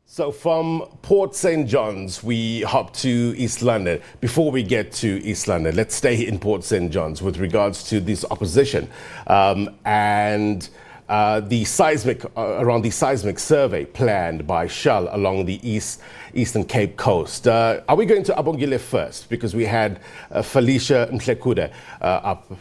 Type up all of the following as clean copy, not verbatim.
So from Port St. John's, we hop to East London. Before we get to East London, let's stay in Port St. John's with regards to this opposition and the seismic around the seismic survey planned by Shell along the Eastern Cape coast. Are we going to Abongile first? Because we had Felicia Mhlekude up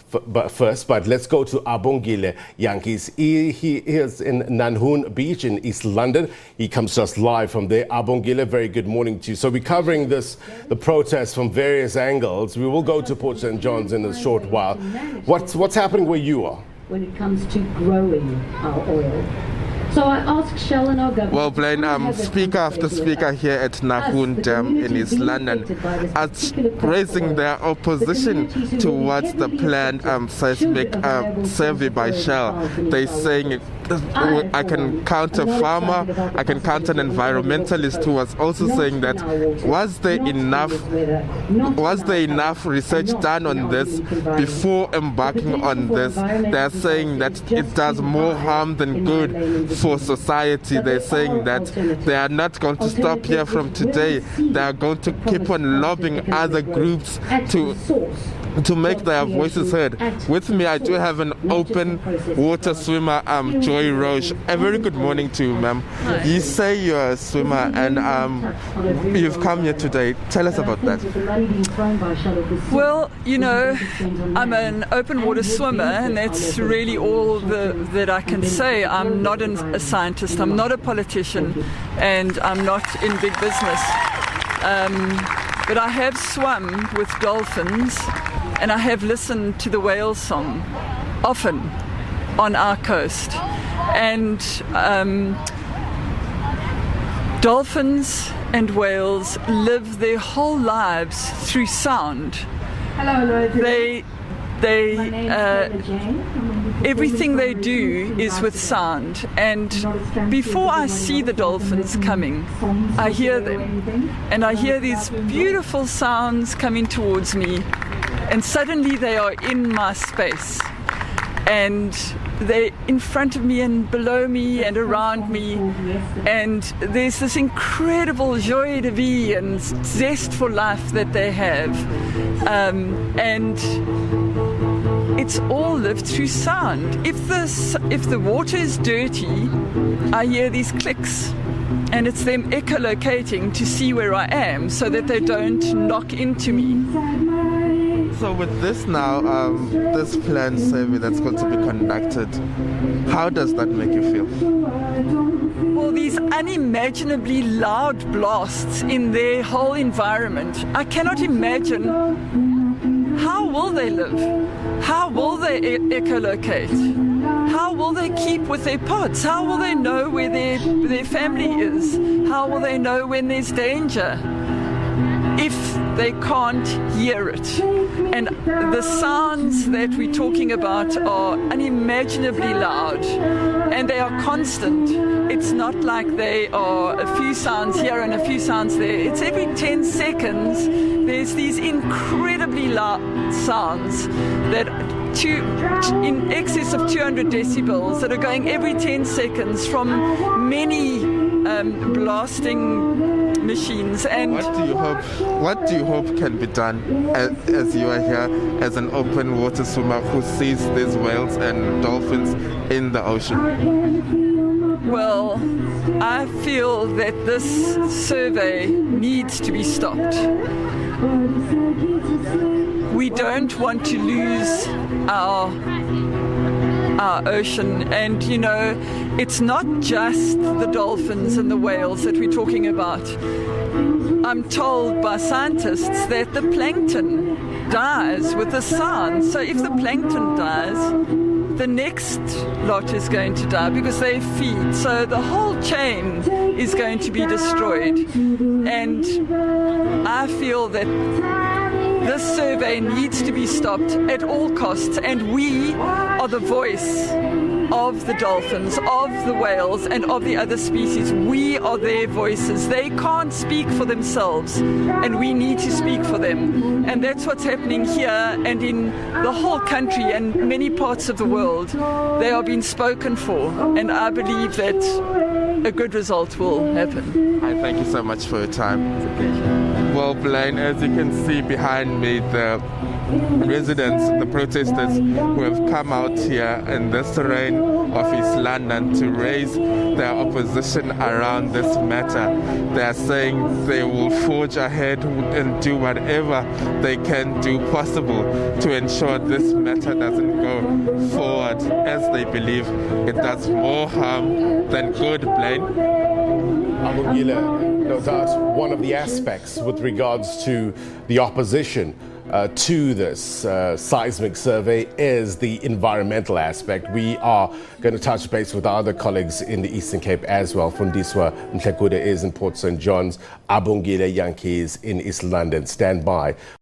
first, but let's go to Abongile Jantjies. He is in Na-hoon Beach in East London. He comes to us live from there. Abongile, very good morning to you. So we're covering the protests from various angles. We will go to Port St. John's in a short while. What's happening where you are? When it comes to growing our oil. So I asked Shell and our government... Well, Blaine, speaker after speaker here at Na-hoon Dam in East London are raising their opposition towards the planned seismic survey by Shell. They're saying, I can count a farmer, I can count an environmentalist who was also saying that was there enough research done on this before embarking on this? They're saying that it does more harm than good for society. They're saying that they are not going to stop here from today. They are going to keep on lobbying other groups to make their voices heard. With me, I do have an open water swimmer, Joy Roche. A very good morning to you, ma'am. You say you're a swimmer and you've come here today. Tell us about that. Well, you know, I'm an open water swimmer, and that's really all that I can say. I'm not a scientist, I'm not a politician, and I'm not in big business. But I have swum with dolphins, and I have listened to the whale song often on our coast. And dolphins and whales live their whole lives through sound. Everything they do is with sound, and before I see the dolphins coming, I hear them, and I hear these beautiful sounds coming towards me, and suddenly they are in my space, and they're in front of me and below me and around me, and there's this incredible joie de vivre and zest for life that they have, and it's all lived through sound. If the water is dirty, I hear these clicks, and it's them echolocating to see where I am so that they don't knock into me. So with this now, this planned survey that's going to be conducted, how does that make you feel? Well, these unimaginably loud blasts in their whole environment, I cannot imagine how will they live? How will they echolocate? How will they keep with their pods? How will they know where their family is? How will they know when there's danger if they can't hear it? And the sounds that we're talking about are unimaginably loud, and they are constant. It's not like they are a few sounds here and a few sounds there. It's every 10 seconds there's these incredibly loud sounds that in excess of 200 decibels that are going every 10 seconds from many blasting machines. And what do you hope can be done as you are here as an open water swimmer who sees these whales and dolphins in the ocean? Well, I feel that this survey needs to be stopped. We don't want to lose our ocean, and you know, it's not just the dolphins and the whales that we're talking about. I'm told by scientists that the plankton dies with the sound. So if the plankton dies, the next lot is going to die because they feed. So the whole chain is going to be destroyed. And I feel that this survey needs to be stopped at all costs, and we are the voice of the dolphins, of the whales, and of the other species. We are their voices. They can't speak for themselves, and we need to speak for them. And that's what's happening here and in the whole country and many parts of the world. They are being spoken for, and I believe that a good result will happen. I thank you so much for your time. It's a pleasure. Well, Blaine, as you can see behind me, the residents, the protesters who have come out here in this terrain of East London to raise their opposition around this matter. They are saying they will forge ahead and do whatever they can do possible to ensure this matter doesn't go forward, as they believe it does more harm than good, Blaine. Abongile, no doubt one of the aspects with regards to the opposition to this seismic survey is the environmental aspect. We are going to touch base with our other colleagues in the Eastern Cape as well. Fundiswa Mhlekude is in Port St. John's, Abongile Jantjies in East London. Stand by.